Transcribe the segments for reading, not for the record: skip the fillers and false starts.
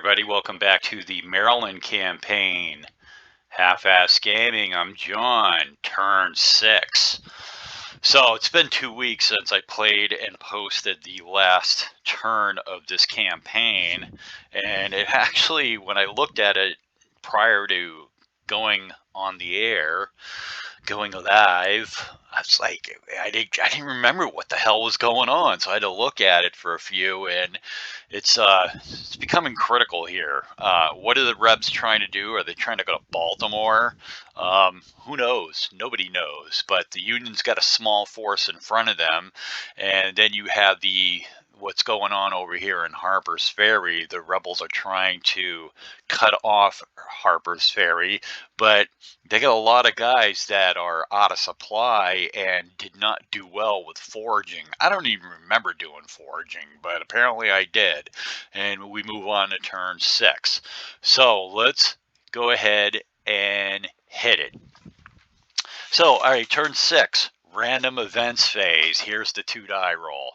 everybody. Welcome back to the Maryland campaign. Half-ass gaming. I'm John, turn 6. So it's been 2 weeks since I played and posted the last turn of this campaign. And it actually, when I looked at it prior to going on the air, going live, I was like, I didn't remember what the hell was going on, so I had to look at it for a few, and it's becoming critical here. What are the Rebs trying to do? Are they trying to go to Baltimore? Who knows? Nobody knows. But the Union's got a small force in front of them, and then you have what's going on over here in Harper's Ferry. The rebels are trying to cut off Harper's Ferry, but they got a lot of guys that are out of supply and did not do well with foraging. I don't even remember doing foraging, but apparently I did. And we move on to turn 6. So let's go ahead and hit it. So, all right, turn 6, random events phase. Here's the 2 die roll.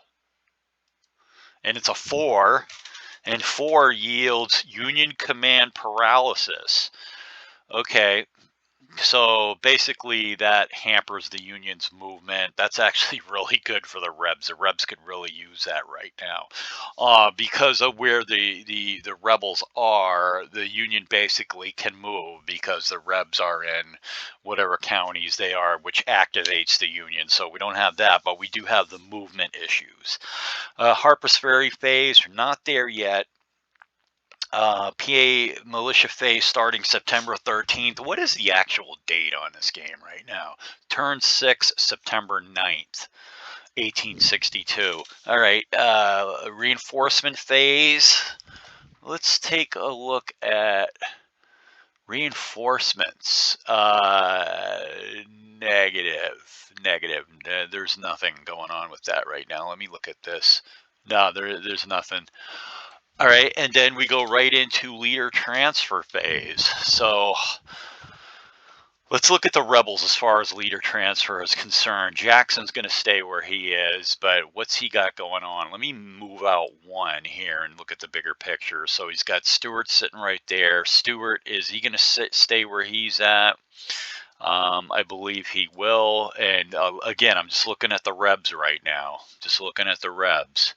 And it's a 4, and 4 yields Union command paralysis. Okay, so basically that hampers the Union's movement. That's actually really good for the Rebs. The Rebs could really use that right now. Because of where the rebels are, the Union basically can move because the Rebs are in whatever counties they are, which activates the Union. So we don't have that, but we do have the movement issues. Harper's Ferry phase, we're not there yet. PA militia phase starting September 13th. What is the actual date on this game right now? Turn 6, September 9th, 1862. All right, reinforcement phase. Let's take a look at reinforcements. Negative. There's nothing going on with that right now. Let me look at this. No, there's nothing. All right, and then we go right into leader transfer phase. So let's look at the rebels as far as leader transfer is concerned. Jackson's going to stay where he is, but what's he got going on? Let me move out 1 here and look at the bigger picture. So he's got Stewart sitting right there. Stewart, is he going to stay where he's at? I believe he will. And again, I'm just looking at the Rebs right now. Just looking at the Rebs.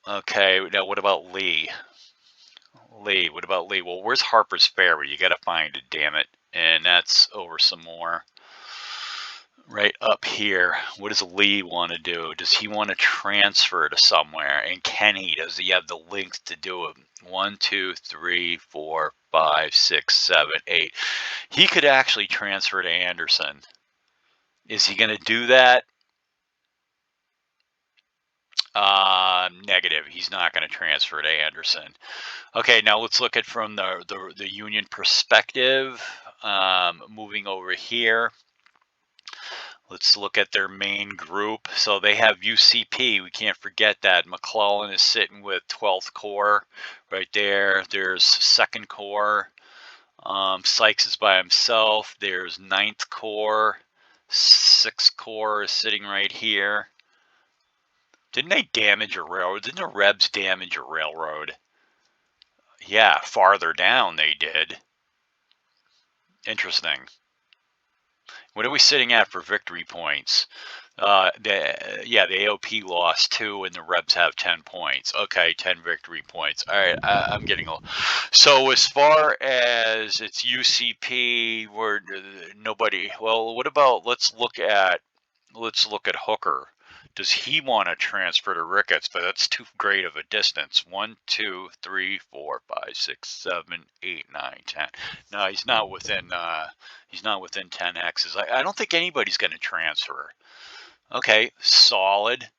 Okay, now what about Lee? What about Lee? Well, where's Harper's Ferry? You got to find it, damn it. And that's over some more. Right up here. What does Lee want to do? Does he want to transfer to somewhere? And can he? Does he have the length to do it? 1, 2, 3, 4, 5, 6, 7, 8. He could actually transfer to Anderson. Is he going to do that? Negative. He's not going to transfer to Anderson. Okay, now let's look at from the Union perspective. Moving over here, let's look at their main group. So they have UCP. We can't forget that. McClellan is sitting with 12th Corps right there. There's 2nd Corps. Sykes is by himself. There's 9th Corps. 6th Corps is sitting right here. Didn't they damage a railroad? Didn't the Rebs damage a railroad? Yeah, farther down they did. Interesting. What are we sitting at for victory points? The AOP lost 2 and the Rebs have 10 points. Okay, 10 victory points. All right, I'm getting a. So as far as it's UCP, where nobody. Well, what about let's look at Hooker. Does he want to transfer to Ricketts? But that's too great of a distance. 1, 2, 3, 4, 5, 6, 7, 8, 9, 10. No, he's not within. He's not within 10 X's. I don't think anybody's going to transfer. Okay, solid.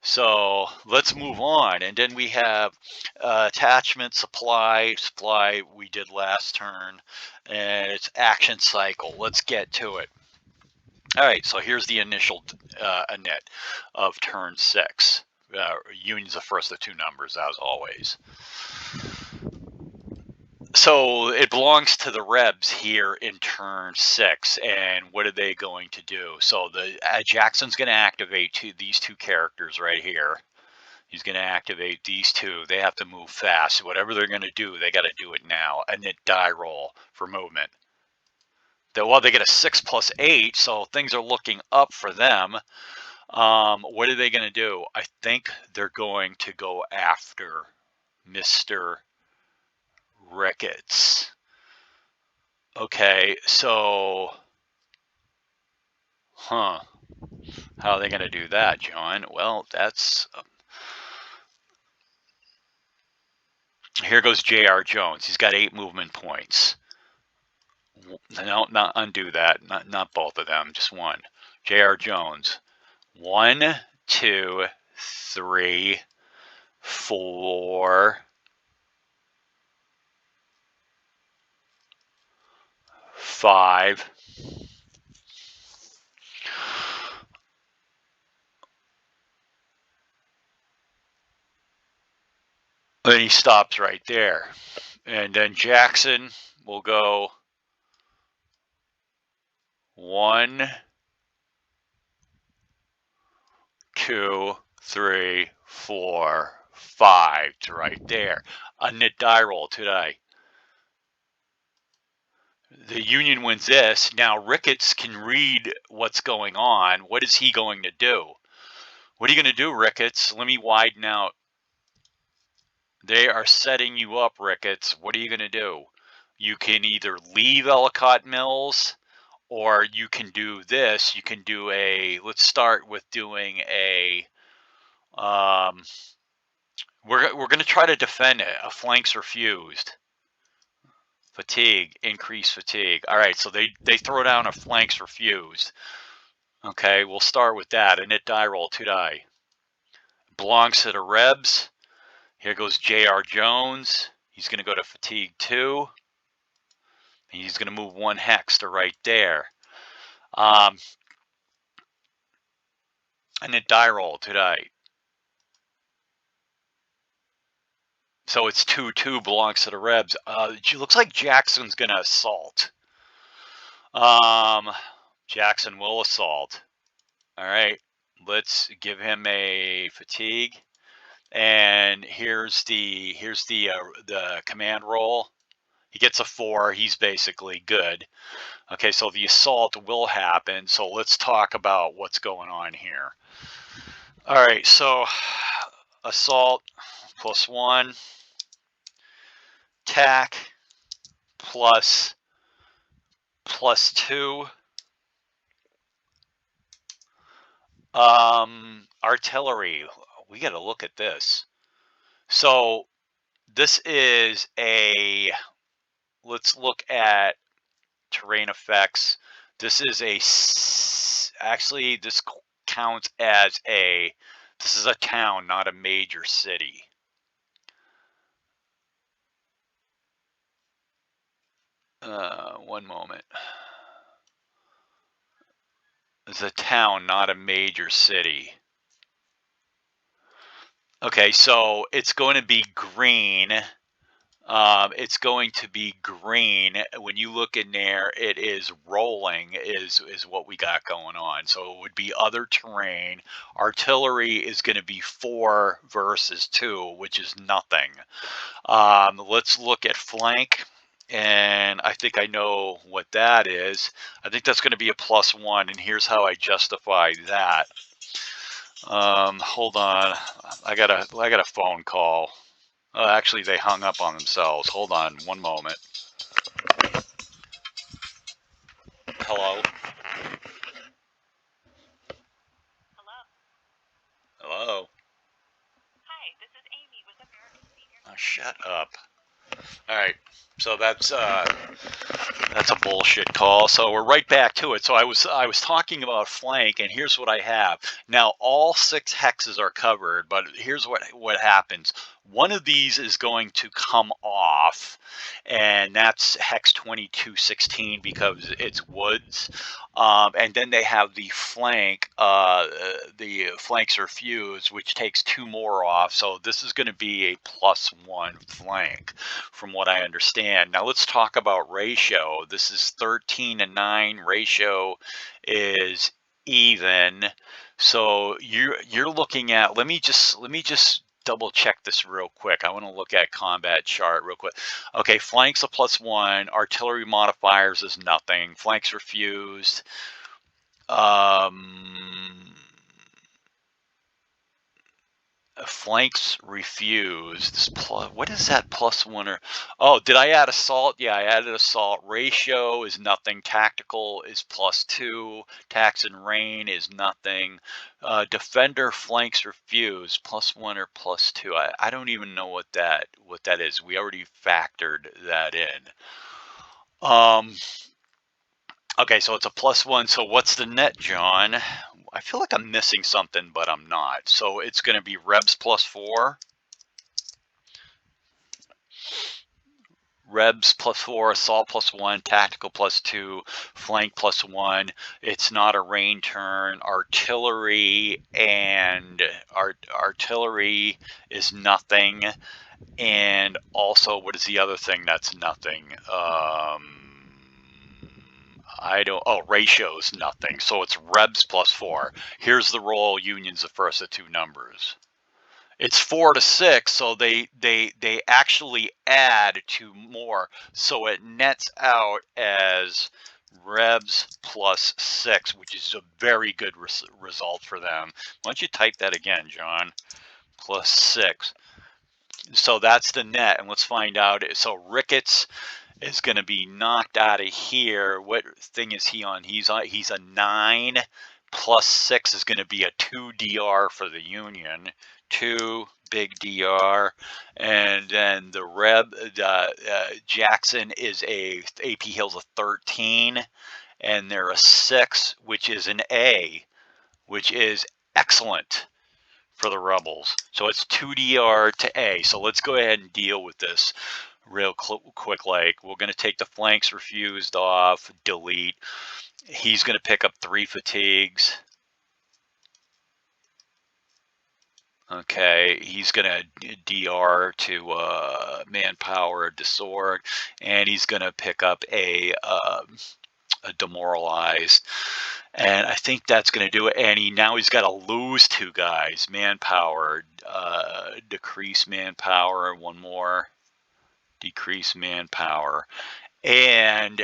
So let's move on. And then we have attachment, supply we did last turn. And it's action cycle. Let's get to it. All right, so here's the initial init of turn 6. Union's the first of 2 numbers, as always. So it belongs to the Rebs here in turn 6, and what are they going to do? So the Jackson's going to activate these two characters right here. He's going to activate these two. They have to move fast. Whatever they're going to do, they got to do it now. And then die roll for movement. Well, they get a 6+8, so things are looking up for them. What are they going to do? I think they're going to go after Mr. Ricketts. Okay, so, how are they going to do that, John? Well, that's... here goes J.R. Jones. He's got 8 movement points. No, not undo that. Not both of them, just one. J.R. Jones. 1, 2, 3, 4, 5. Then he stops right there. And then Jackson will go 1, 2, 3, 4, 5 to right there. A knit die roll today. The Union wins this. Now Ricketts can read what's going on. What is he going to do? What are you going to do, Ricketts? Let me widen out. They are setting you up, Ricketts. What are you going to do? You can either leave Ellicott Mills, or you can do this. You can do a, let's start with doing a, we're going to try to defend it. A flanks refused. Fatigue, increase fatigue. All right, so they throw down a flanks refused. Okay, we'll start with that. A knit die roll, 2 die. Belongs to the Rebs. Here goes J.R. Jones. He's going to go to fatigue 2. He's going to move 1 hex to right there. And then die roll today. So it's 2-2, belongs to the Rebs. It looks like Jackson's going to assault. Jackson will assault. All right, let's give him a fatigue. And here's the command roll. He gets a 4. He's basically good. Okay, so the assault will happen. So let's talk about what's going on here. All right, so assault +1, attack +2, artillery. We got to look at this. So this is a, let's look at terrain effects. This is a, actually this counts as a, this is a town, not a major city. One moment. It's a town, not a major city. Okay, so it's going to be green. It's going to be green. When you look in there, it is rolling is what we got going on. So it would be other terrain. Artillery is going to be 4 versus 2, which is nothing. Let's look at flank. And I think I know what that is. I think that's going to be a +1, and here's how I justify that. Hold on, I got a phone call. Actually, they hung up on themselves. Hold on, one moment. Hello. Hello. Hi, this is Amy with American Senior. Oh, shut up. All right, so that's a bullshit call. So we're right back to it. So I was talking about flank, and here's what I have. Now all 6 hexes are covered, but here's what happens. one of these is going to come off, and that's hex 2216 because it's woods. And then they have the flanks are fused, which takes 2 more off. So this is going to be a +1 flank, from what I understand. Now let's talk about ratio. This is 13 to 9. Ratio is even. So you're looking at. Let me just double check this real quick. I want to look at combat chart real quick. Okay, flanks a +1. Artillery modifiers is nothing. Flanks are fused. Flanks refused. What is that +1 or? Oh, did I add assault? Yeah, I added assault. Ratio is nothing. Tactical is +2. Tax and rain is nothing. Defender flanks refused. +1 or +2. I don't even know what that is. We already factored that in. Okay, so it's a +1. So what's the net, John? I feel like I'm missing something, but I'm not. So it's going to be Rebs +4. Rebs +4, assault +1, tactical +2, flank +1. It's not a rain turn. Artillery artillery is nothing. And also, what is the other thing that's nothing? Ratio's nothing. So it's Rebs +4. Here's the roll. Union's the first of 2 numbers. It's 4 to 6, so they actually add 2 more. So it nets out as Rebs +6, which is a very good result for them. Why don't you type that again, John? +6. So that's the net, and let's find out. So Ricketts is going to be knocked out of here. What thing is he on? He's a 9. +6 is going to be a 2 DR for the Union. 2 big DR. And then the Jackson is a AP Hill's a 13, and they're a 6, which is an A, which is excellent for the rebels. So it's 2 DR to A. So let's go ahead and deal with this real quick. Like, we're going to take the flanks refused off, delete. He's going to pick up 3 fatigues. Okay, he's going to DR to manpower, disorg, and he's going to pick up a demoralized. And I think that's going to do it. And now he's got to lose 2 guys. Manpower, decrease manpower, 1 more. Decrease manpower. And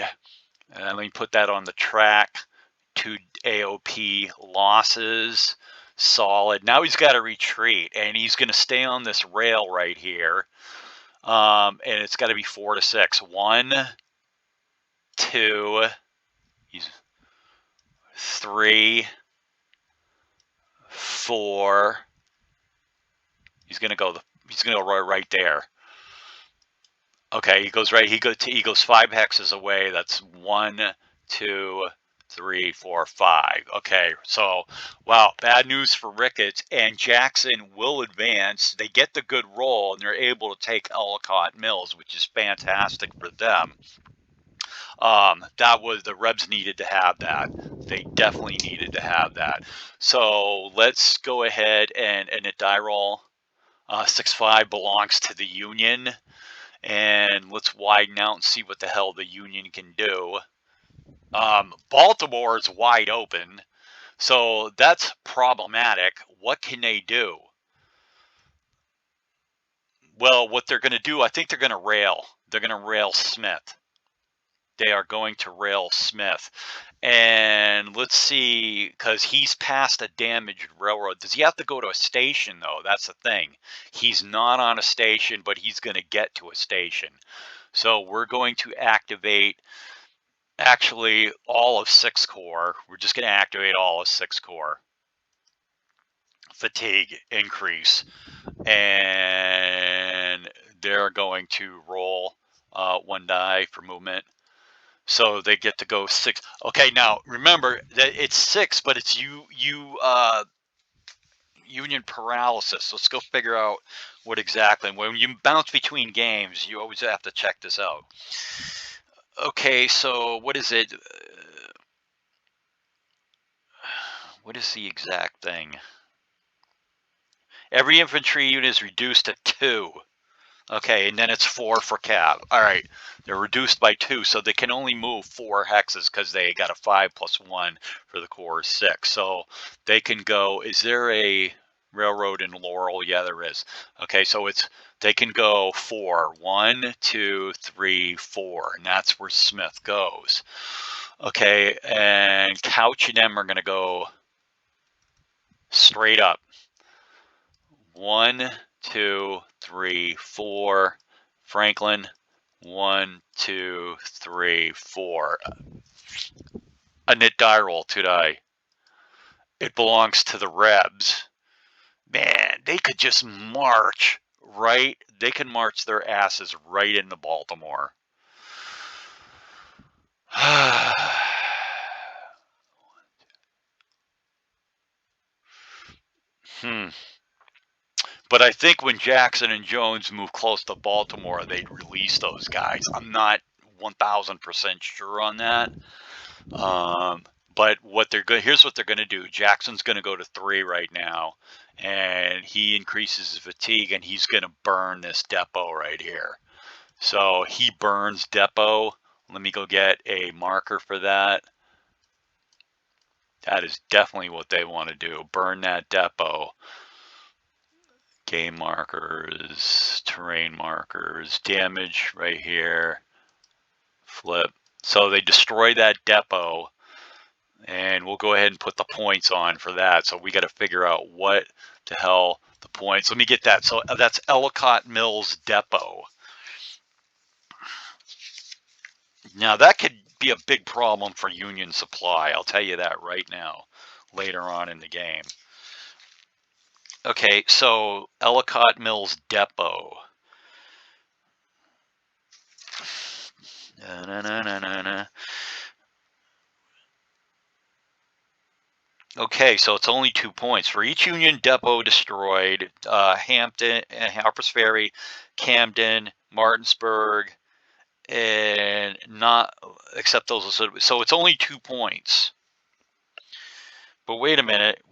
let me put that on the track. 2 AOP losses. Solid. Now he's got to retreat, and he's going to stay on this rail right here. And it's got to be 4 to 6. 1, 2, 3, 4. He's going to go right there. Okay, he goes 5 hexes away. That's 1, 2, 3, 4, 5. Okay, so wow, bad news for Ricketts, and Jackson will advance. They get the good roll, and they're able to take Ellicott Mills, which is fantastic for them. That was the Rebs needed to have that. They definitely needed to have that. So let's go ahead and a die roll. 6-5 belongs to the Union. And let's widen out and see what the hell the Union can do. Baltimore is wide open, so that's problematic. What can they do? Well, what they're going to do, I think they're going to rail. They're going to rail Smith. They are going to rail Smith. And let's see, because he's past a damaged railroad. Does he have to go to a station, though? That's the thing. He's not on a station, but he's going to get to a station. So we're going to activate, actually, all of 6 Corps. We're just going to activate all of 6 Corps. Fatigue increase. And they're going to roll 1 die for movement. So they get to go 6. Okay, now remember that it's 6, but it's you Union paralysis. Let's go figure out what exactly. When you bounce between games, you always have to check this out. Okay, so what is it? What is the exact thing? Every infantry unit is reduced to 2. Okay, and then it's 4 for cav. All right, they're reduced by 2, so they can only move 4 hexes because they got a 5 plus 1 for the core 6. So they can go. Is there a railroad in Laurel? Yeah, there is. Okay, so they can go 4. 1, 2, 3, 4, and that's where Smith goes. Okay, and Couch and them are going to go straight up. 1, 2, 3, 4. Franklin, 1, 2, 3, 4. A knit die roll today. It belongs to the Rebs. Man, they could just march right. They can march their asses right into Baltimore. But I think when Jackson and Jones move close to Baltimore, they'd release those guys. I'm not 1,000% sure on that. But here's what they're going to do. Jackson's going to go to 3 right now, and he increases his fatigue, and he's going to burn this depot right here. So he burns depot. Let me go get a marker for that. That is definitely what they want to do. Burn that depot. Game markers, terrain markers, damage right here. Flip. So they destroy that depot. And we'll go ahead and put the points on for that. So we got to figure out what the hell the points. Let me get that. So that's Ellicott Mills Depot. Now that could be a big problem for Union supply. I'll tell you that right now, later on in the game. Okay, so Ellicott Mills Depot. Okay, so it's only 2 points. For each Union depot destroyed, Hampton, Harpers Ferry, Camden, Martinsburg, and not except those. So it's only 2 points. But wait a minute.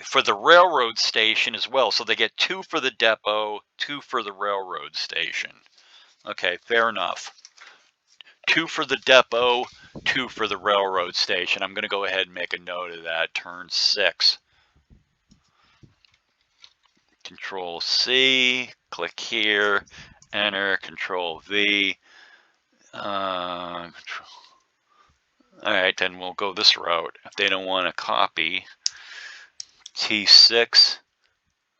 For the railroad station as well. So they get 2 for the depot, 2 for the railroad station. Okay, fair enough. 2 for the depot, 2 for the railroad station. I'm going to go ahead and make a note of that. Turn 6. Control C, click here, enter, Control V. All right, then we'll go this route. If they don't want to copy, T6.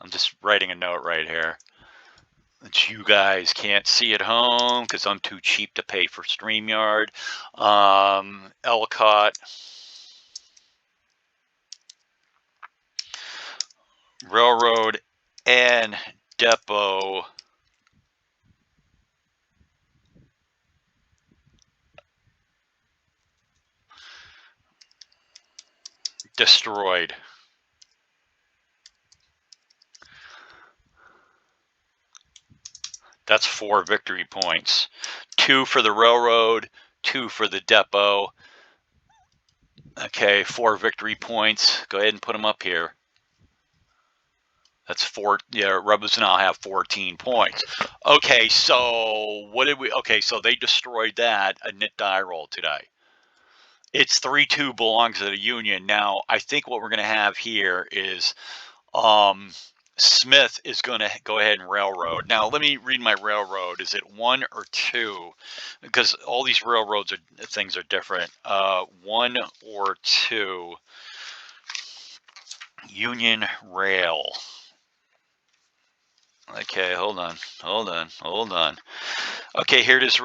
I'm just writing a note right here that you guys can't see at home because I'm too cheap to pay for StreamYard. Ellicott. Railroad and depot destroyed. That's 4 victory points. 2 for the railroad, 2 for the depot. Okay, 4 victory points. Go ahead and put them up here. That's 4. Yeah, Rebels now have 14 points. Okay, so what did we? Okay, so they destroyed that. A knit die roll today. It's 3-2 belongs to the Union. Now, I think what we're going to have here is Smith is going to go ahead and railroad. Now, let me read my railroad. Is it 1 or 2? Because all these railroads things are different. 1 or 2. Union Rail. Okay, hold on. Okay, here it is.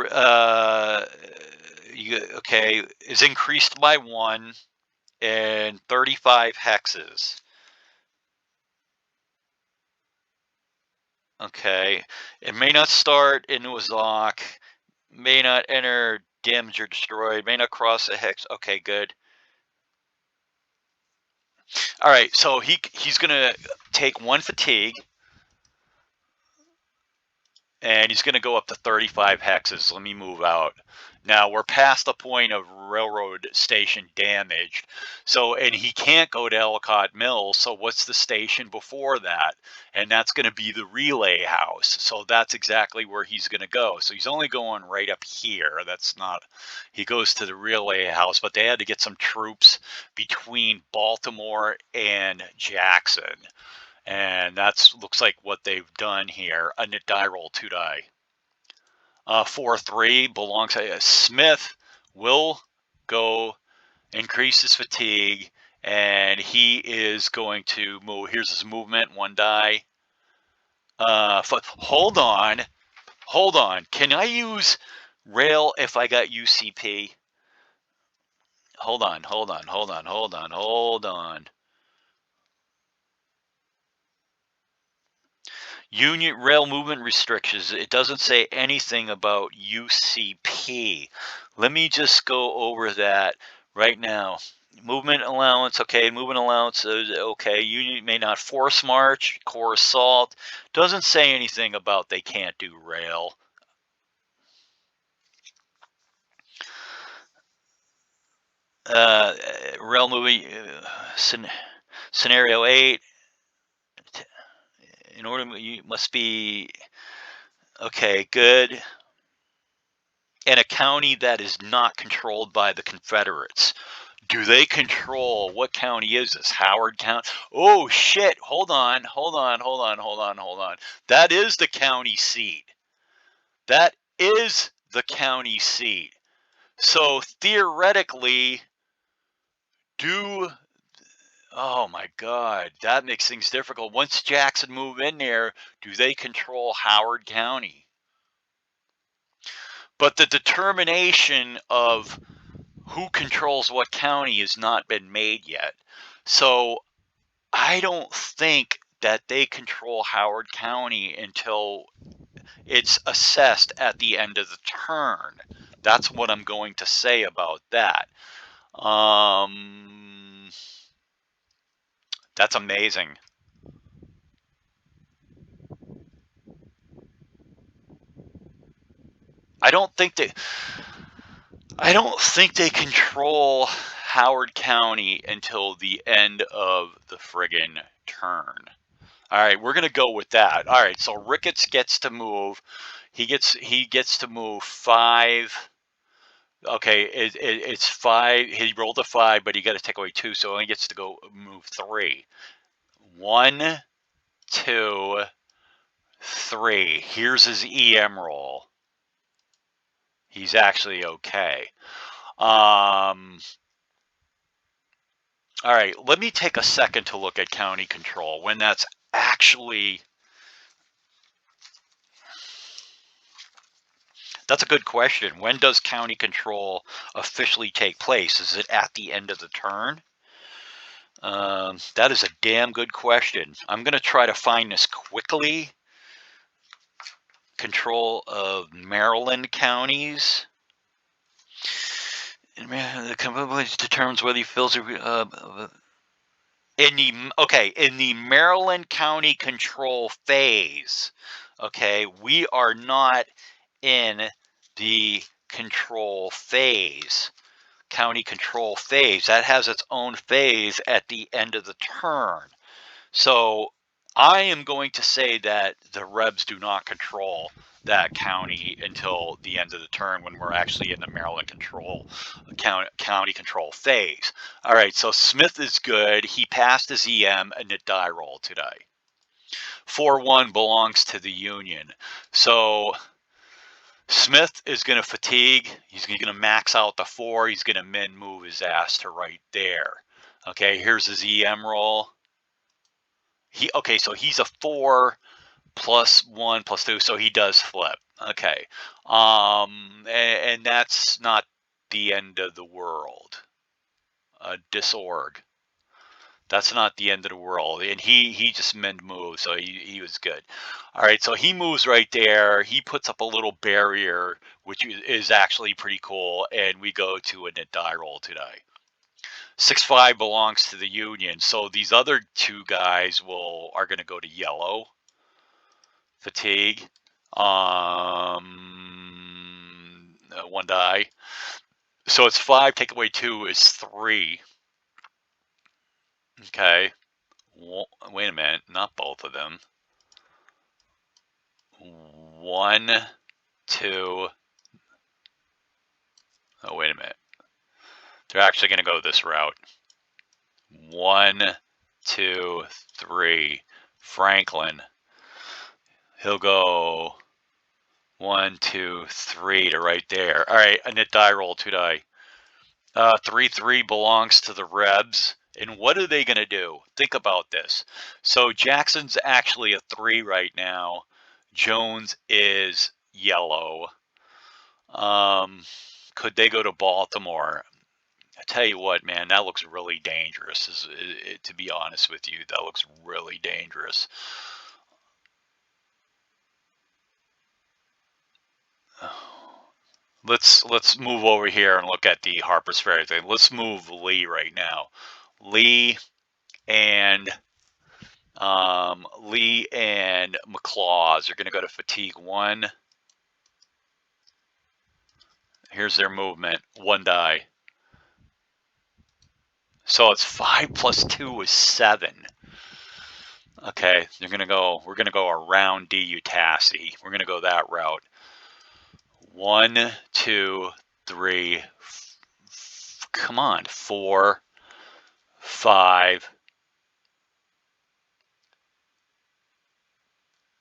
Okay, is increased by 1 and 35 hexes. Okay, it may not start in Nuzlocke, may not enter, damaged or destroyed, may not cross a hex. Okay, good. All right, so he's gonna take 1 fatigue, and he's going to go up to 35 hexes. Let me move out. Now we're past the point of railroad station damaged. So, and he can't go to Ellicott Mills. So what's the station before that? And that's going to be the relay house. So that's exactly where he's going to go. So he's only going right up here. That's not, he goes to the relay house, but they had to get some troops between Baltimore and Jackson. And that's looks like what they've done here. A knit die roll 2 die. 4-3 belongs to Smith. Will go increase his fatigue, and he is going to move. Here's his movement. 1 die. Hold on. Can I use rail if I got UCP? Hold on. Union rail movement restrictions. It doesn't say anything about UCP. Let me just go over that right now. Movement allowance, okay. Movement allowance, okay. Union may not force march, core assault. Doesn't say anything about they can't do rail. Rail movie, scenario 8. In order, you must be, okay, good. In a county that is not controlled by the Confederates. Do they control, what county is this? Howard County? Oh shit, hold on. That is the county seat. So theoretically, oh my God, that makes things difficult. Once Jackson move in there, do they control Howard County? But the determination of who controls what county has not been made yet. So I don't think that they control Howard County until it's assessed at the end of the turn. That's what I'm going to say about that. That's amazing. I don't think they control Howard County until the end of the friggin' turn. All right, we're gonna go with that. All right, so Ricketts gets to move. He gets to move 5. Okay, it's 5. He rolled a 5, but he got to take away 2, so he only gets to go move 3. 1, 2, 3. Here's his EM roll. He's actually okay. All right, let me take a second to look at county control when that's actually. That's a good question. When does county control officially take place? Is it at the end of the turn? That is a damn good question. I'm going to try to find this quickly. Control of Maryland counties. The company determines whether he fills in the Maryland county control phase. Okay, we are not in the control phase. County control phase that has its own phase at the end of the turn. So I am going to say that the Rebs do not control that county until the end of the turn when we're actually in the Maryland county control phase. All right, so Smith is good. He passed his EM and a die roll today. 4-1 belongs to the Union. So Smith is going to fatigue. He's going to max out the 4. He's going to min move his ass to right there. Okay, here's his EM roll. So he's a 4 + 1 + 2, so he does flip. Okay, and that's not the end of the world. Disorg. That's not the end of the world, and he just min moved, so he was good. All right, so he moves right there. He puts up a little barrier, which is actually pretty cool, and we go to a knit die roll today. 6-5 belongs to the Union. So these other two guys are going to go to yellow. Fatigue. One die. So it's 5, take away 2 is 3. Okay. Wait a minute, not both of them. 1, 2. Oh, wait a minute. They're actually going to go this route. 1, 2, 3. Franklin. He'll go 1, 2, 3 to right there. All right, a knit die roll, 2 die. 3-3 belongs to the Rebs. And what are they going to do? Think about this. So Jackson's actually a 3 right now. Jones is yellow. Could they go to Baltimore? I tell you what, man, that looks really dangerous. To be honest with you, that looks really dangerous. Let's move over here and look at the Harper's Ferry thing. Let's move Lee right now. Lee and McLaws are going to go to fatigue 1. Here's their movement. 1 die. So it's 5 plus 2 is 7. Okay, we're gonna go around D Utassi. We're gonna go that route. 1, 2, 3. Come on, 4, 5,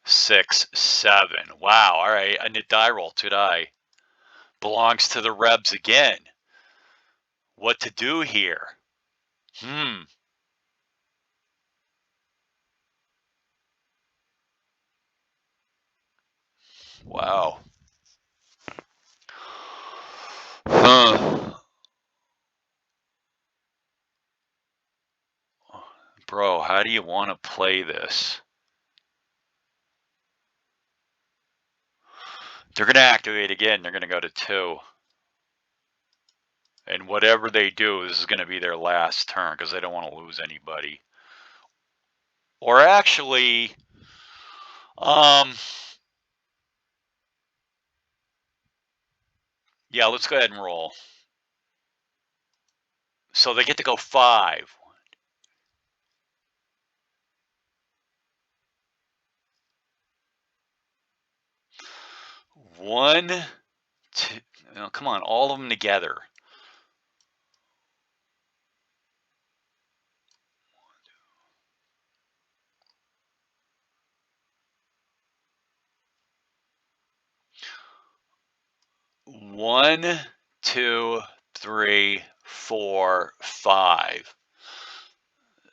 6, 7. Wow. All right, a knit die roll, 2 die. Belongs to the Rebs again. What to do here? Wow. Bro, how do you want to play this? They're going to activate again. They're going to go to 2. And whatever they do, this is going to be their last turn because they don't want to lose anybody. Or actually, yeah, let's go ahead and roll. So they get to go 5. 1, 2. Oh, come on, all of them together. 1, 2, 3, 4, 5.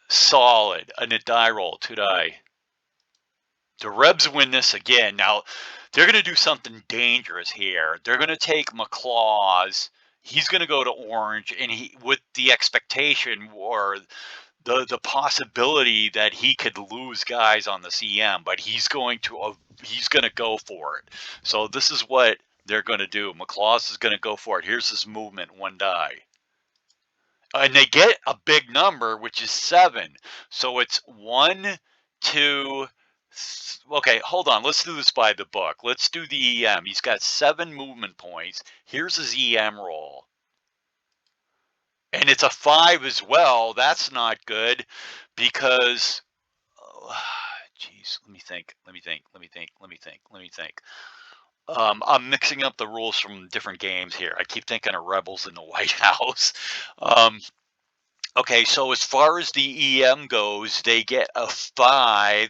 Solid. A knit die roll, 2 die. The Rebs win this again. Now, they're going to do something dangerous here. They're going to take McLaws. He's going to go to orange, and with the expectation or the possibility that he could lose guys on the CM, but he's going to go for it. So this is what they're going to do. McLaws is going to go for it. Here's his movement, 1 die. And they get a big number, which is 7. So it's 1, 2. Okay, hold on. Let's do this by the book. Let's do the EM. He's got 7 movement points. Here's his EM roll. And it's a 5 as well. That's not good because, geez, let me think. I'm mixing up the rules from different games here. I keep thinking of Rebels in the White House. Okay, so as far as the EM goes, they get a 5.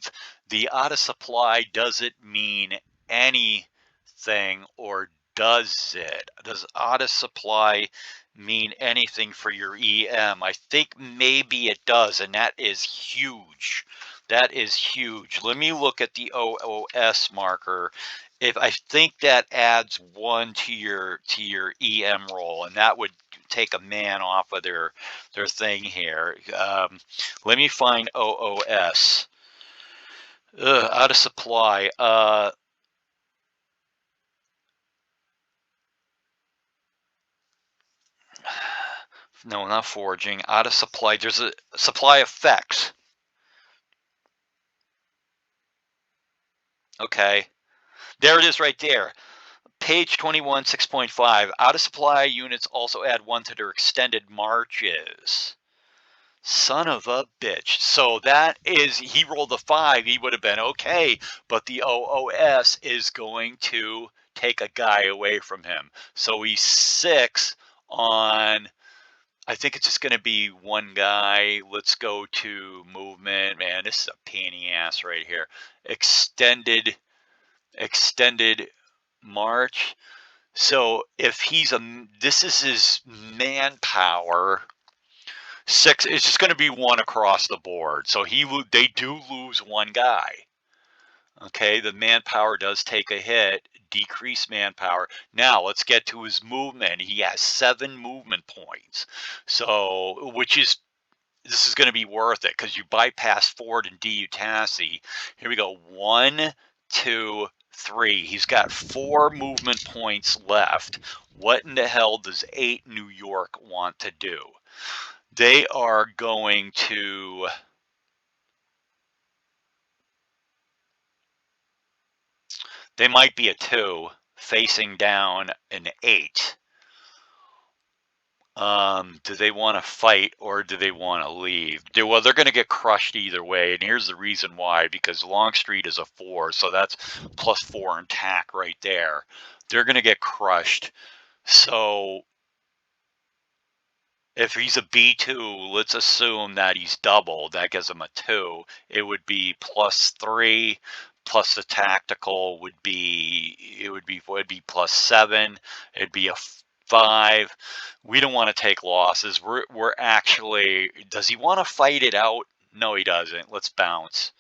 The out of supply doesn't mean anything, or does it? Does out of supply mean anything for your EM? I think maybe it does, and that is huge. That is huge. Let me look at the OOS marker. If I think that adds 1 to your EM roll, and that would take a man off of their thing here. Let me find OOS. Out of supply. 5 No, not foraging. Out of supply. There's a supply effects. Okay. There it is right there. Page 21, 6.5. Out of supply units also add 1 to their extended marches. Son of a bitch. So that is, he rolled a 5, he would have been okay, but the OOS is going to take a guy away from him. So he's 6 on, I think it's just going to be one guy. Let's go to movement. Man, this is a pain in the ass right here. Extended march. So if he's this is his manpower. 6, it's just going to be 1 across the board. So they do lose one guy. Okay, the manpower does take a hit, decrease manpower. Now let's get to his movement. He has 7 movement points. So, this is going to be worth it because you bypass Ford and D. Utassi. Here we go. 1, 2, 3. He's got 4 movement points left. What in the hell does 8 New York want to do? They are going to... They might be a 2 facing down an 8. Do they want to fight or do they want to leave? Well, they're going to get crushed either way, and here's the reason why. Because Longstreet is a 4, so that's +4 in tack right there. They're going to get crushed. So if he's a B2, let's assume that he's double. That gives him a 2. It would be +3 plus the tactical would be +7. It'd be a 5. We don't want to take losses. We're actually. Does he want to fight it out? No, he doesn't. Let's bounce.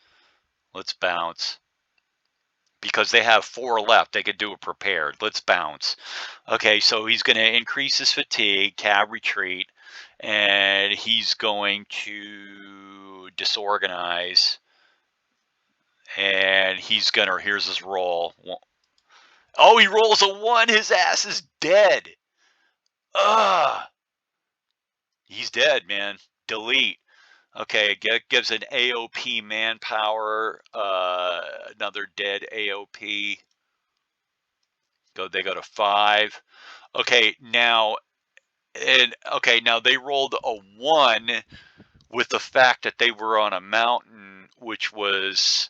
Because they have 4 left. They could do it prepared. Let's bounce. Okay, so he's going to increase his fatigue, cab retreat, and he's going to disorganize. And here's his roll. Oh, he rolls a 1. His ass is dead. Ugh. He's dead, man. Delete. Okay, it gives an AOP manpower. Another dead AOP. They go to 5. Okay, now they rolled a 1 with the fact that they were on a mountain, which was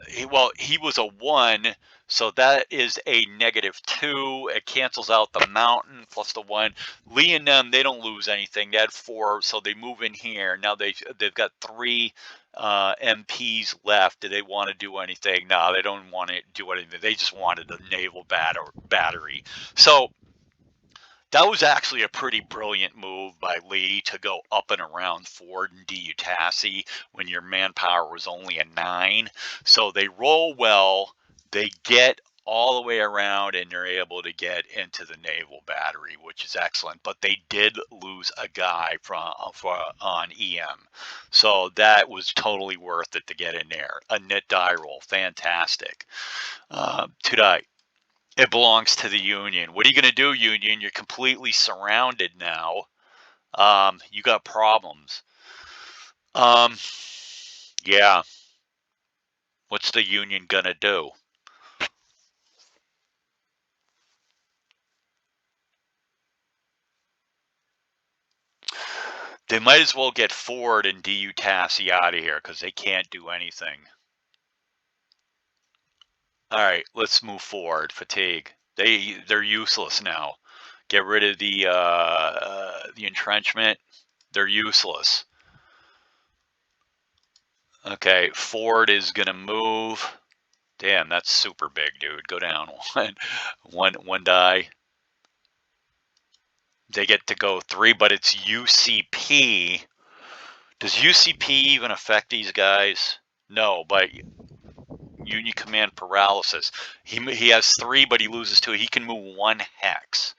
he was a 1, so that is a -2. It cancels out the mountain plus the 1. Lee and them, they don't lose anything. They had 4, so they move in here. Now they've got 3 MPs left. Do they want to do anything? No, they don't want to do anything. They just wanted the naval battery. So that was actually a pretty brilliant move by Lee to go up and around Ford and D. Utassi when your manpower was only a 9. So they roll well, they get all the way around, and they're able to get into the naval battery, which is excellent. But they did lose a guy on EM. So that was totally worth it to get in there. A knit die roll, fantastic. Today. It belongs to the Union. What are you going to do, Union? You're completely surrounded now. You got problems. Yeah. What's the Union going to do? They might as well get Ford and D. Utassi out of here because they can't do anything. All right, let's move forward. Fatigue. They're useless now. Get rid of the entrenchment. They're useless. Okay, Ford is gonna move. Damn, that's super big, dude. Go down one die. They get to go 3, but it's UCP. Does UCP even affect these guys? No, but Union Command Paralysis. He has 3, but he loses 2. He can move 1 hex.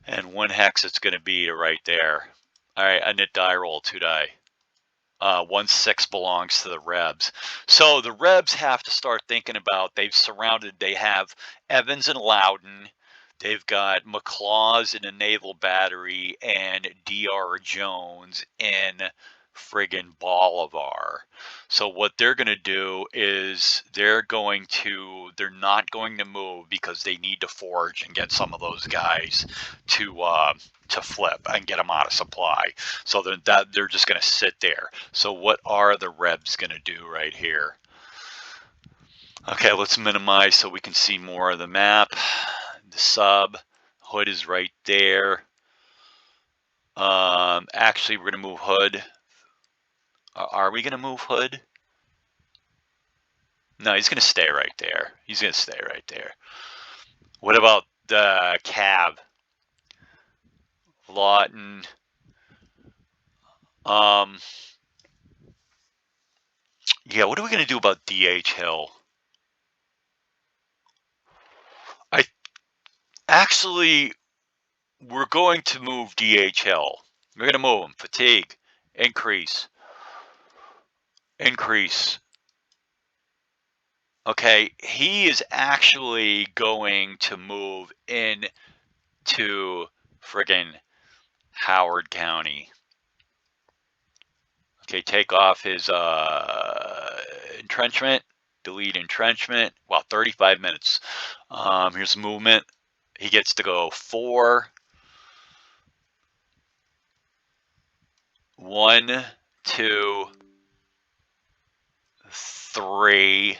And 1 hex it's going to be right there. All right, a knit die roll, 2 die. 1/6 belongs to the Rebs. So the Rebs have to start thinking about, they have Evans and Loudon. They've got McLaws in the Naval Battery and D.R. Jones in friggin' Bolivar. So what they're going to do is they're not going to move because they need to forage and get some of those guys to flip and get them out of supply. So they're just going to sit there. So what are the Rebs going to do right here? Okay, let's minimize so we can see more of the map. The sub hood is right there. Actually, we're going to move hood. Are we going to move hood? No, he's going to stay right there. He's going to stay right there. What about the cab? Lawton. Yeah, what are we going to do about D.H. Hill? Actually, we're going to move D.H. Hill. We're going to move him. Fatigue. Increase. Increase. Okay, he is actually going to move into friggin' Howard County. Okay, take off his entrenchment, delete entrenchment. Wow, 35 minutes. Here's movement. He gets to go 4, 1, 2, 3.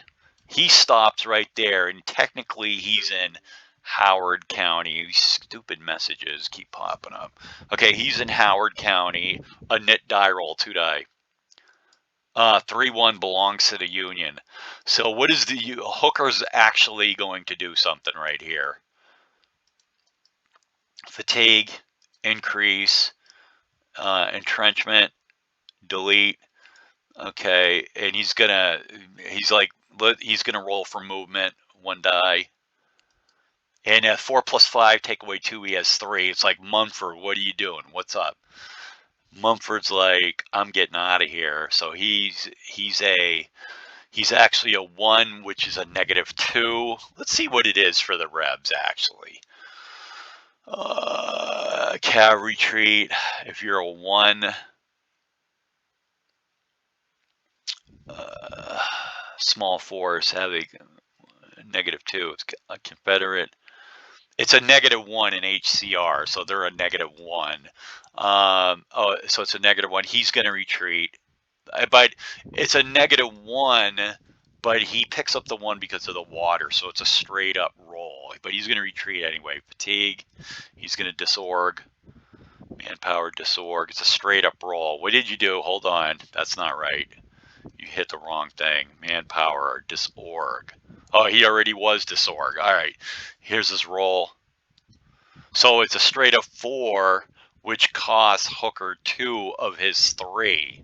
He stops right there, and technically he's in Howard County. These stupid messages keep popping up. Okay, he's in Howard County. A knit die roll, 2 die. 3-1 belongs to the Union. So what is the Hooker's actually going to do something right here? Fatigue, increase, entrenchment, delete. Okay, and he's gonna roll for movement, 1 die. And at 4+5, take away 2, he has 3. It's like, Munford, what are you doing? What's up? Munford's like, I'm getting out of here. So he's actually a 1, which is a -2. Let's see what it is for the Rebs actually. Cav retreat. If you're a 1, small force, have a -2. It's a Confederate. It's a -1 in HCR, so they're a -1. So it's a -1. He's going to retreat, but it's a -1. But he picks up the 1 because of the water, so it's a straight up roll. But he's going to retreat anyway. Fatigue. He's going to disorg. Manpower disorg. It's a straight up roll. What did you do? Hold on. That's not right. You hit the wrong thing. Manpower disorg. Oh, he already was disorg. All right. Here's his roll. So it's a straight up 4, which costs Hooker 2 of his 3.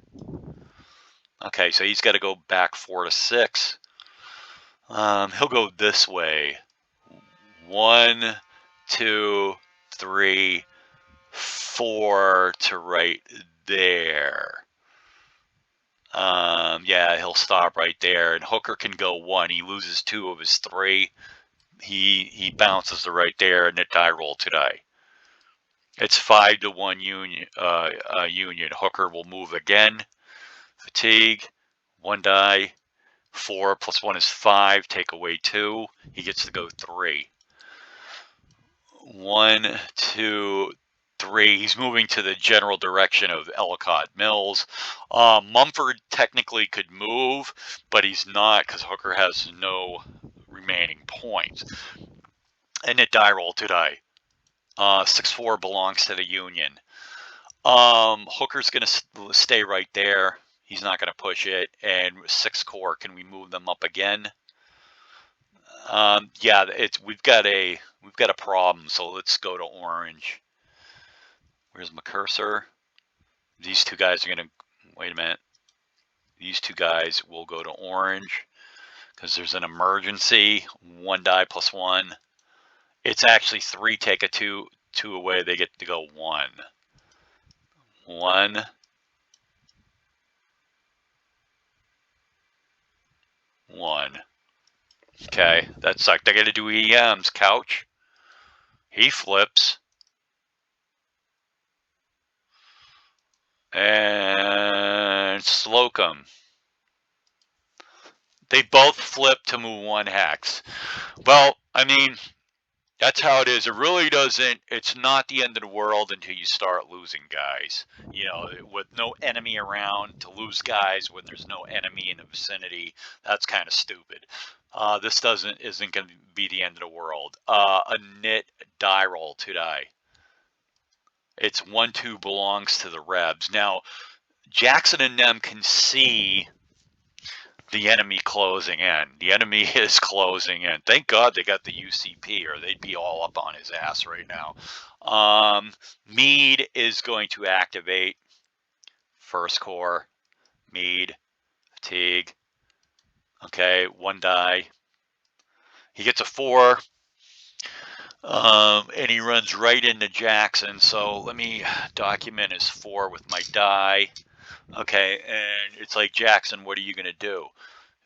Okay, so he's got to go back 4 to 6. He'll go this way. 1, 2, 3, 4 to right there. Yeah, he'll stop right there, and Hooker can go 1. He loses 2 of his 3. He bounces to right there, and the die roll to die. It's 5-1 Union. Union. Hooker will move again. Fatigue, 1 die. 4 + 1 is 5. Take away 2. He gets to go 3. 1, 2, 3. He's moving to the general direction of Ellicott Mills. Mumford technically could move, but he's not because Hooker has no remaining points. And the die roll to die. 6-4 belongs to the Union. Hooker's going to stay right there. He's not going to push it. And 6 Corps, can we move them up again? Yeah, we've got a problem. So let's go to orange. Where's my cursor? These 2 guys are going to wait a minute. These 2 guys will go to orange because there's an emergency. 1 die + 1. It's actually 3. Take a 2 away. They get to go 1. 1. 1. Okay, that sucked. I got to do EMs. Couch. He flips. And Slocum. They both flip to move 1 hex. Well, I mean, that's how it is. It really doesn't, it's not the end of the world until you start losing guys. You know, with no enemy around, to lose guys when there's no enemy in the vicinity, that's kind of stupid. This isn't going to be the end of the world. A knit die roll to die. It's 1-2 belongs to the Rebs. Now, Jackson and them can see the enemy closing in. The enemy is closing in. Thank God they got the UCP, or they'd be all up on his ass right now. Meade is going to activate First Corps. Meade, fatigue. Okay, 1 die. He gets a 4. And he runs right into Jackson. So let me document his 4 with my die. Okay, and it's like, Jackson, what are you going to do?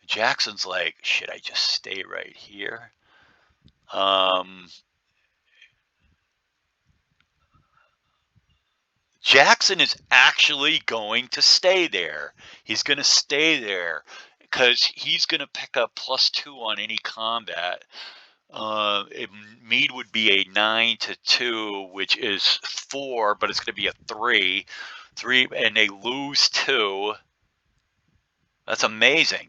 Jackson's like, should I just stay right here? Jackson is actually going to stay there. He's going to stay there because he's going to pick up +2 on any combat. Meade would be a 9-2, which is 4, but it's going to be a 3. 3, and they lose 2. That's amazing.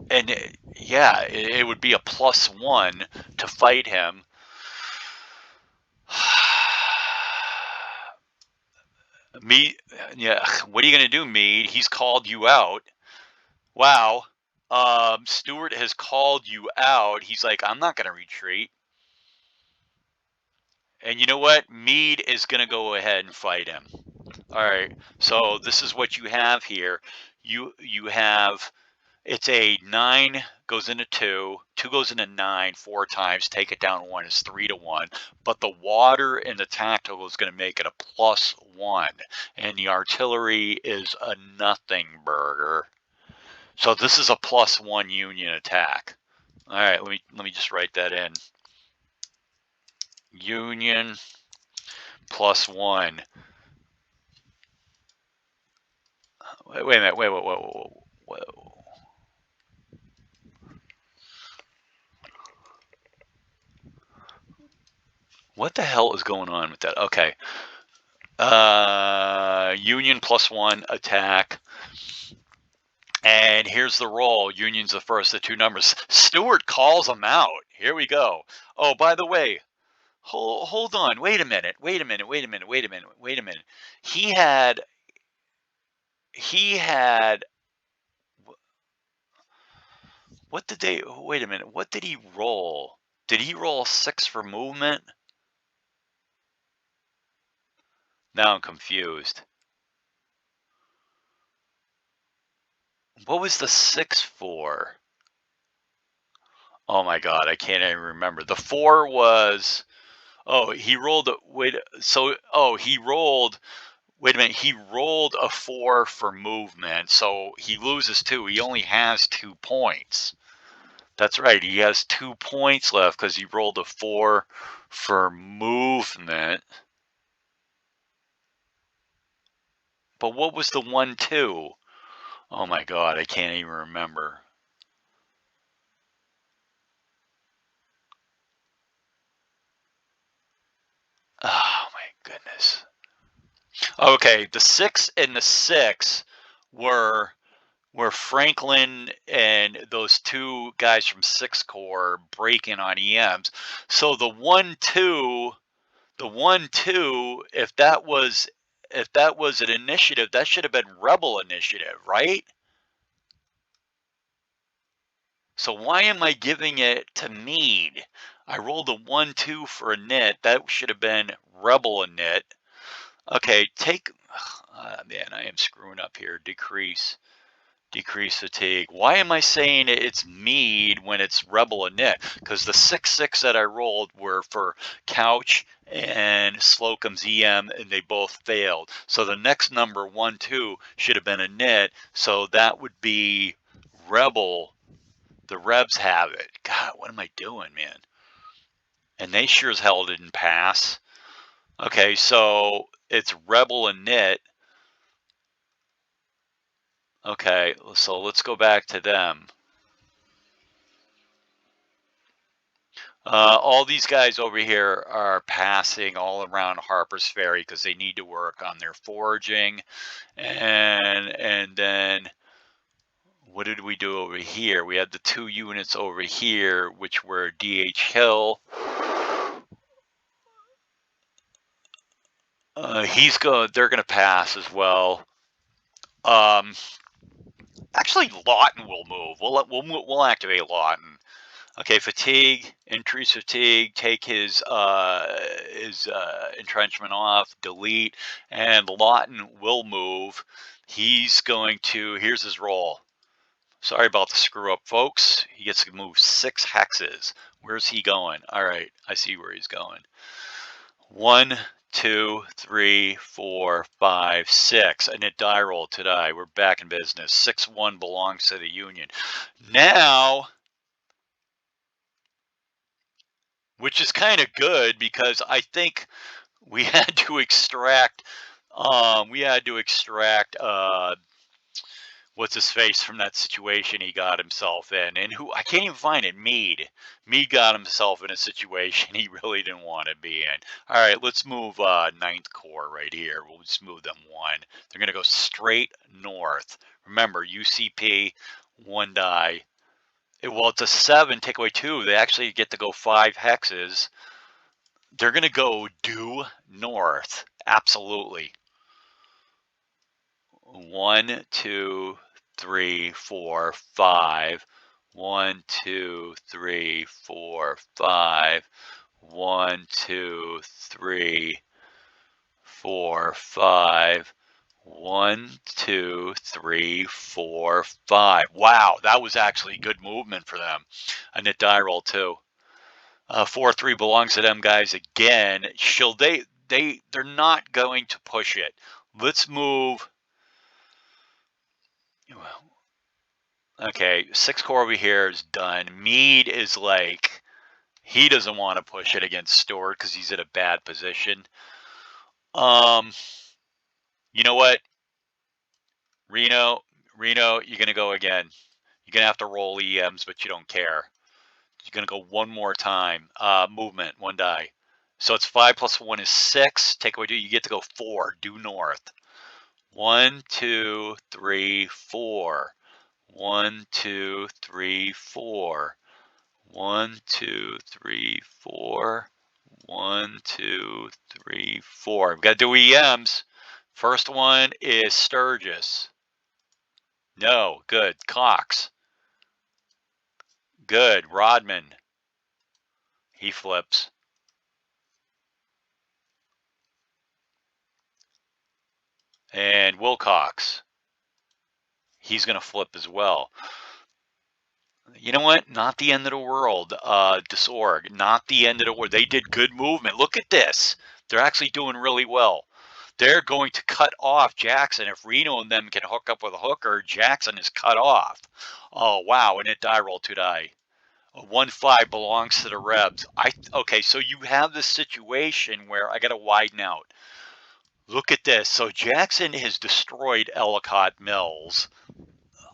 And yeah, it would be a +1 to fight him. Meade, yeah, what are you going to do, Meade? He's called you out. Wow. Stewart has called you out. He's like, I'm not going to retreat. And you know what? Meade is going to go ahead and fight him. All right. So this is what you have here. You have, it's a 9 goes into 2, 2 goes into 9 4 times, take it down 1 is 3-1. But the water and the tactical is going to make it a +1. And the artillery is a nothing burger. So this is a +1 Union attack. All right, let me just write that in. Union +1. Wait a minute. Wait. What the hell is going on with that? Okay. Union +1 attack. And here's the roll. Union's the first, the 2 numbers. Stewart calls them out. Here we go. Oh, by the way, hold on. Wait a minute. He had, what did they, wait a minute. What did he roll? Did he roll 6 for movement? Now I'm confused. What was the 6 for? Oh my God, I can't even remember. The 4 was, oh, he rolled, wait, so, oh, he rolled, wait a minute, he rolled a 4 for movement, so he loses 2. He only has 2 points. That's right, he has 2 points left because he rolled a 4 for movement. But what was the 1-2? Oh my God, I can't even remember. Oh my goodness. Okay, the 6 and the 6 were Franklin and those 2 guys from 6 Corps breaking on EMs. So the 1-2, if that was an initiative, that should have been rebel initiative, right? So why am I giving it to Meade? I rolled a 1-2 for a knit. That should have been rebel a knit. Okay, take, man, I am screwing up here. Decrease fatigue. Why am I saying it's Meade when it's rebel a knit? Because the 6-6 that I rolled were for Couch and Slocum's EM, and they both failed. So the next number, 1-2, should have been a knit. So that would be rebel The Rebs have it. God, what am I doing, man? And they sure as hell didn't pass. Okay, so it's Rebel and Knit. Okay, so let's go back to them. All these guys over here are passing all around Harper's Ferry because they need to work on their foraging. And then what did we do over here? We had the 2 units over here, which were D.H. Hill. They're gonna pass as well. Actually, Lawton will move. We'll activate Lawton. Okay, fatigue, increase fatigue, take his entrenchment off, delete, and Lawton will move. He's going to, here's his roll. Sorry about the screw up, folks. He gets to move 6 hexes. Where's he going? All right, I see where he's going. 1, 2, 3, 4, 5, 6. I did die roll today. We're back in business. 6-1 belongs to the Union. Now, which is kind of good because I think we had to extract what's his face from that situation he got himself in, and who I can't even find it. Meade got himself in a situation he really didn't want to be in. All right, let's move 9th Corps right here. We'll just move them 1. They're gonna go straight north. Remember, UCP 1 die. Well, it's a 7, take away 2. They actually get to go 5 hexes. They're going to go due north. Absolutely. 1, 2, 3, 4, 5. 1, 2, 3, 4, 5. 1, 2, 3, 4, 5. 1, 2, 3, 4, 5. Wow, that was actually good movement for them. A knit die roll too. 4-3 belongs to them guys again. They're not going to push it. Let's move. Okay, 6 Corps over here is done. Meade is like, he doesn't want to push it against Stewart because he's in a bad position. You know what? Reno, you're gonna go again. You're gonna have to roll EMs, but you don't care. You're gonna go one more time. Movement, 1 die. So it's 5 plus 1 is 6. Take away 2, you get to go 4. Due north. 1, 2, 3, 4. 1, 2, 3, 4. 1, 2, 3, 4. 1, 2, 3, 4. We've got to do EMs. First one is Sturgis. No, good. Cox. Good. Rodman. He flips. And Wilcox. He's going to flip as well. You know what? Not the end of the world. Disorg. Not the end of the world. They did good movement. Look at this. They're actually doing really well. They're going to cut off Jackson. If Reno and them can hook up with a hooker, Jackson is cut off. Oh, wow. And it die roll 2 die. A 1-5 belongs to the Rebs. Okay, so you have this situation where I got to widen out. Look at this. So Jackson has destroyed Ellicott Mills.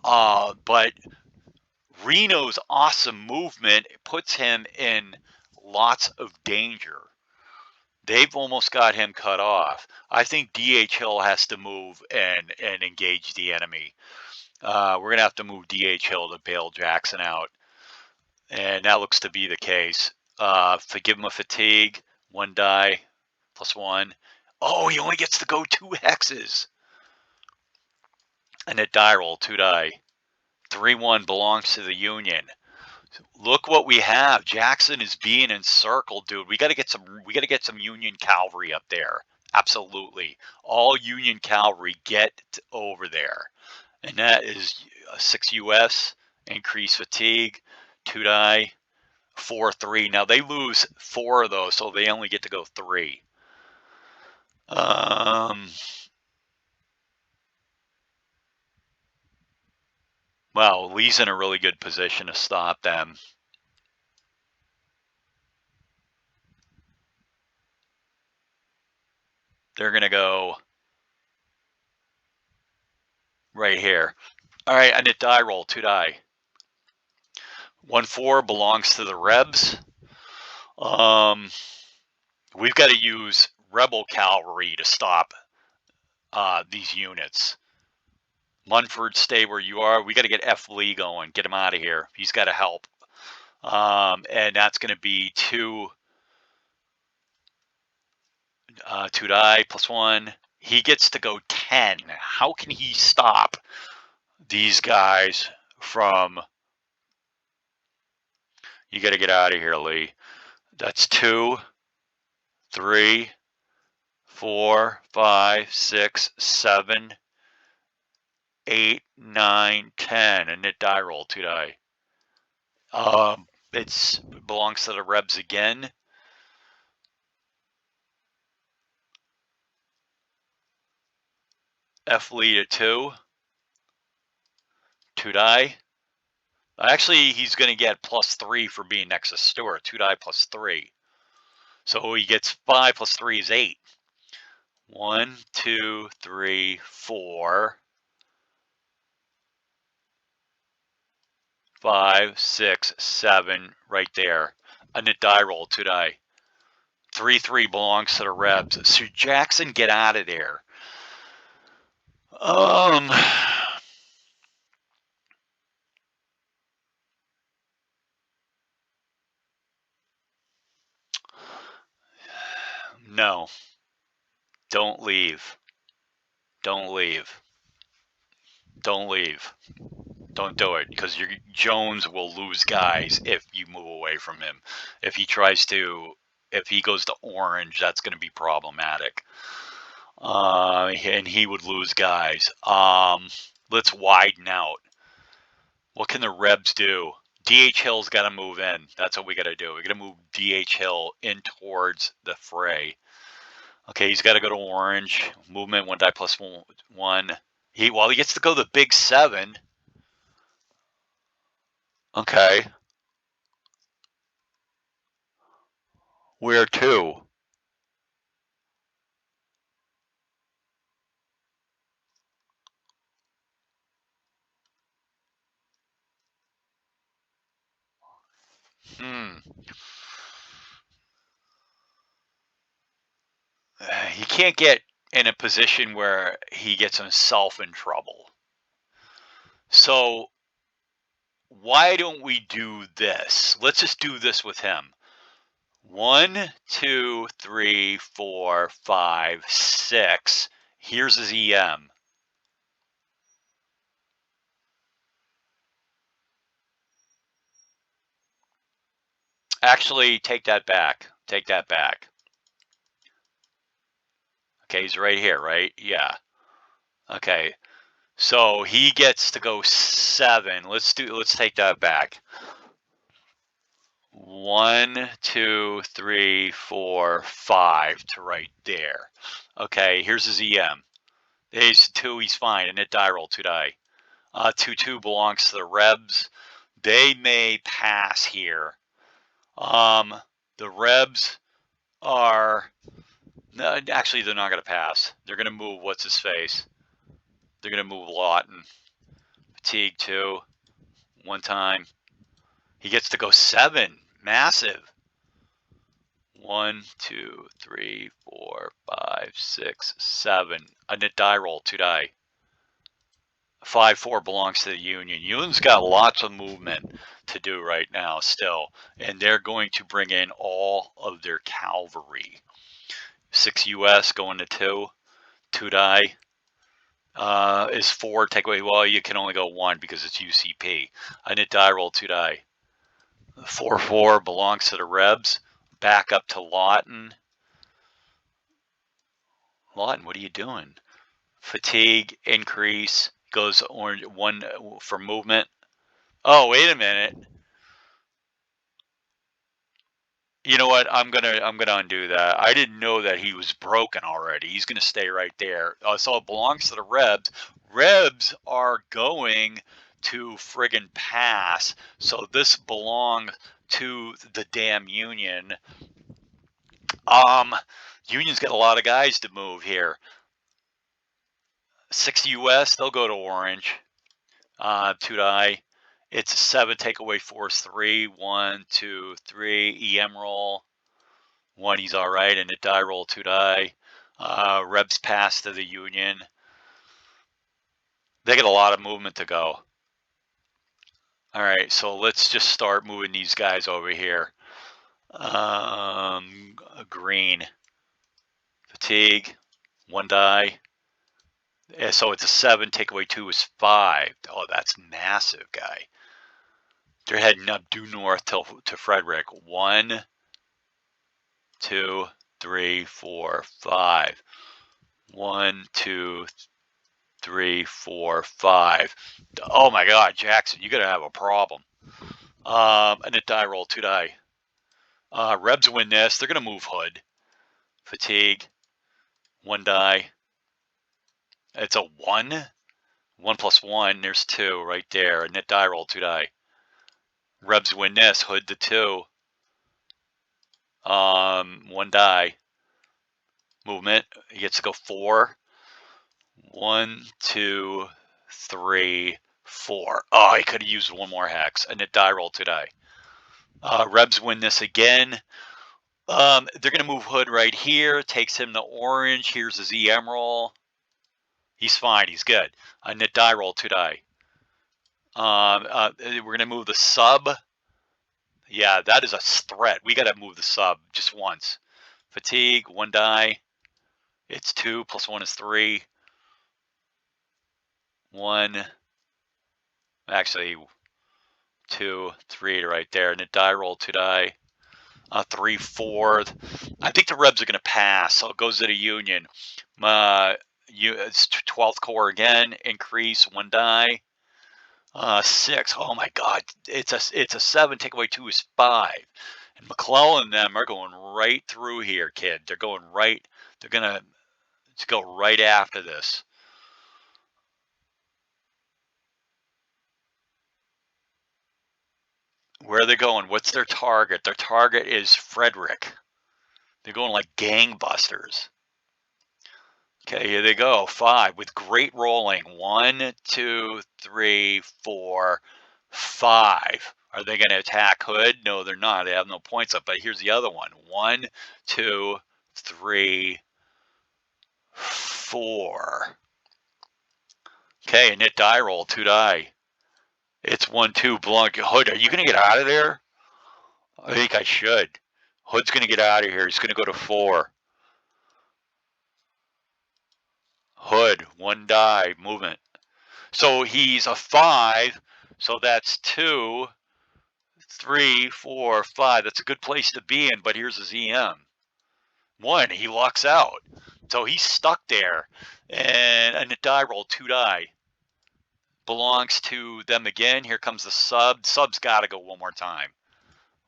But Reno's awesome movement puts him in lots of danger. They've almost got him cut off. I think D.H. Hill has to move and engage the enemy. We're going to have to move D.H. Hill to bail Jackson out. And that looks to be the case. Give him a fatigue. 1 die. Plus 1. Oh, he only gets to go 2 hexes. And a die roll. 2 die. 3-1 belongs to the Union. Look what we have. Jackson is being encircled, dude. We got to get some Union cavalry up there. Absolutely. All Union cavalry get over there. And that is 6 US, increase fatigue, 2 die, 4-3. Now they lose 4 of those, so they only get to go 3. Well, Lee's in a really good position to stop them. They're going to go right here. All right, I did die roll, 2 die. 1-4 belongs to the Rebs. We've got to use Rebel cavalry to stop these units. Munford, stay where you are. We got to get F. Lee going. Get him out of here. He's got to help. And that's going to be 2 die +1. He gets to go 10. How can he stop these guys from... You got to get out of here, Lee. That's 2, 3, 4, 5, 6, 7, 8, 9, 10, and it die roll, 2 die. It belongs to the Rebs again. F Lee to 2. 2 die. Actually, he's going to get +3 for being next to Stuart. 2 die +3. So he gets 5 + 3 is 8. 1, 2, 3, 4, 5, 6, 7, right there. And a die roll, 2 die. 3, 3 belongs to the Rebs. So Jackson, get out of there. No. Don't leave. Don't leave. Don't leave. Don't do it, because Jones will lose guys if you move away from him. If he goes to orange, that's going to be problematic. And he would lose guys. Let's widen out. What can the Rebs do? DH Hill's got to move in. That's what we got to do. We got to move DH Hill in towards the fray. Okay, he's got to go to orange. Movement 1 die +1. He gets to go the big 7. Okay. Where to? He can't get in a position where he gets himself in trouble. So why don't we do this? Let's just do this with him. 1, 2, 3, 4, 5, 6. Here's his EM. Actually, take that back. Take that back. Okay, he's right here, right? Yeah. Okay. So he gets to go 7. Let's take that back. 1, 2, 3, 4, 5 to right there. Okay, here's his EM. He's 2, he's fine. And it die roll, 2 die. 2-2 belongs to the Rebs. They may pass here. The Rebs are... No, actually, they're not going to pass. They're going to move what's-his-face. They're going to move Lawton. Fatigue 2. 1 time. He gets to go 7. Massive. 1, 2, 3, 4, 5, 6, 7. A knit die roll, 2 die. 5-4 belongs to the Union. Union's got lots of movement to do right now still, and they're going to bring in all of their cavalry. 6 US going to 2. 2 die. Is 4 take away? Well, you can only go 1 because it's UCP. A knit die roll, 2 die. 4-4 belongs to the Rebs. Back up to Lawton. Lawton, what are you doing? Fatigue increase goes orange 1 for movement. Oh, wait a minute. You know what? I'm gonna undo that. I didn't know that he was broken already. He's gonna stay right there. So it belongs to the Rebs. Rebs are going to friggin' pass. So this belonged to the damn Union. Union's got a lot of guys to move here. 6 US, they'll go to orange. 2 die. It's 7, take away 4 is 3. 1, 2, 3. EM roll. 1, he's all right. And a die roll, 2 die. Rebs pass to the Union. They get a lot of movement to go. All right, so let's just start moving these guys over here. Green. Fatigue. 1 die. So it's a 7, take away 2 is 5. Oh, that's massive, guy. They're heading up due north to Frederick. 1, 2, 3, 4, 5. 1, 2, 3, 4, 5. Oh my God, Jackson, you're gonna have a problem. And a die roll, 2 die. Rebs win this. They're gonna move Hood. Fatigue. 1 die. It's a 1. 1 plus 1. There's 2 right there. And a die roll, 2 die. Rebs win this. Hood to 2. 1 die. Movement. He gets to go 4. 1, 2, 3, 4. Oh, he could have used 1 more hex. And a die roll, 2 die. Rebs win this again. They're going to move Hood right here. Takes him to orange. Here's his EM roll. He's fine. He's good. And a die roll, 2 die. We're going to move the sub. Yeah, that is a threat. We got to move the sub just once. Fatigue, 1 die. It's 2 plus 1 is 3. 1. Actually, 2, 3 right there. And a die roll, 2 die. 3, 4. I think the Rebs are going to pass. So it goes to the Union. It's 12th Corps again. Increase, 1 die. 6. Oh my God. It's a 7. Take away 2 is 5. And McClellan and them are going right through here, kid. They're going right. They're gonna go right after this. Where are they going? What's their target? Their target is Frederick. They're going like gangbusters. Okay, here they go. 5 with great rolling. 1, 2, 3, 4, 5. Are they going to attack Hood? No, they're not. They have no points up. But here's the other one. 1, 2, 3, 4. Okay, and hit die roll, 2 die. It's 1, 2. Blanc. Hood, are you going to get out of there? I think I should. Hood's going to get out of here. He's going to go to 4. Hood, 1 die, movement. So he's a 5. So that's 2, 3, 4, 5. That's a good place to be in, but here's his EM. 1, he locks out. So he's stuck there. And a die roll, 2 die. Belongs to them again. Here comes the sub. Sub's got to go 1 more time.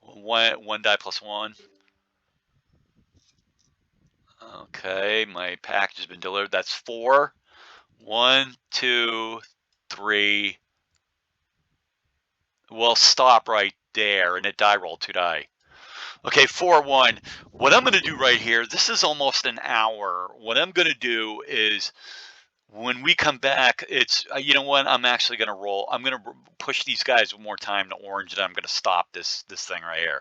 1 die plus 1. Okay, my package has been delivered. That's 4. 1, 2, 3. We'll stop right there and a die roll, 2 die. Okay, 4, 1. What I'm going to do right here, this is almost an hour. What I'm going to do is when we come back, it's, you know what, I'm actually going to roll. I'm going to push these guys 1 more time to orange, and I'm going to stop this thing right here,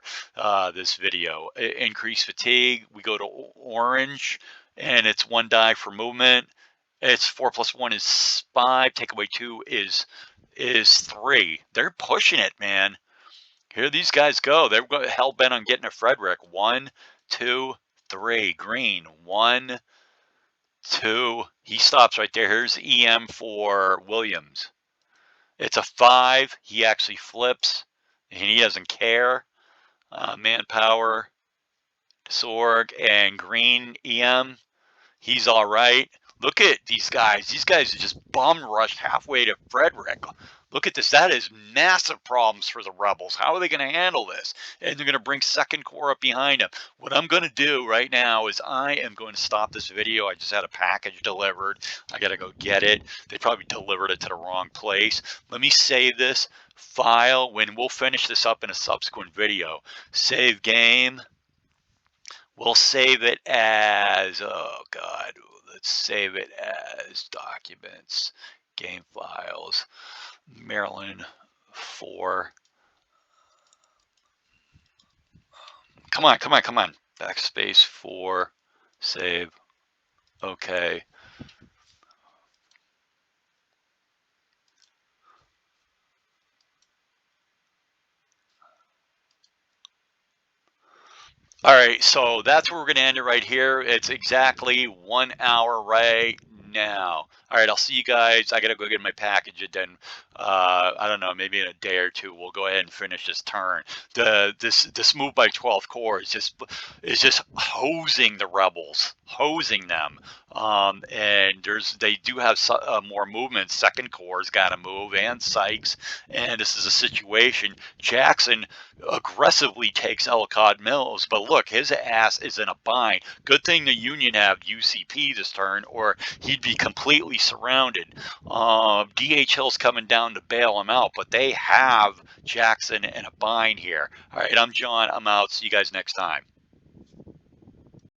this video. Increase fatigue. We go to orange, and it's 1 die for movement. It's 4 plus 1 is 5. Take away 2 is 3. They're pushing it, man. Here these guys go. They're hell bent on getting to Frederick. 1, 2, 3. Green. 1, 2. He stops right there. Here's EM for Williams. It's a 5. He actually flips, and he doesn't care. Manpower, Sorg, and green EM. He's all right. Look at these guys. These guys are just bum rushed halfway to Frederick. Look at this. That is massive problems for the rebels. How are they going to handle this? And they're going to bring second corps up behind them. What I'm going to do right now is I am going to stop this video. I just had a package delivered. I got to go get it. They probably delivered it to the wrong place. Let me save this file. When we'll finish this up in a subsequent video. Save game. We'll save it as, oh God, let's save it as documents, game files. Maryland 4. Come on. Backspace 4. Save. Okay. All right, so that's where we're going to end it right here. It's exactly 1 hour right now. All right, I'll see you guys. I got to go get my package, and then I don't know, maybe in a day or two, we'll go ahead and finish this turn. This move by 12th Corps is just hosing the rebels, hosing them. And they do have more movement. Second Corps got to move, and Sykes. And this is a situation. Jackson aggressively takes Ellicott Mills, but look, his ass is in a bind. Good thing the Union have UCP this turn, or he'd be completely surrounded. DH Hill's coming down to bail him out, but they have Jackson in a bind here. All right, I'm John. I'm out. See you guys next time.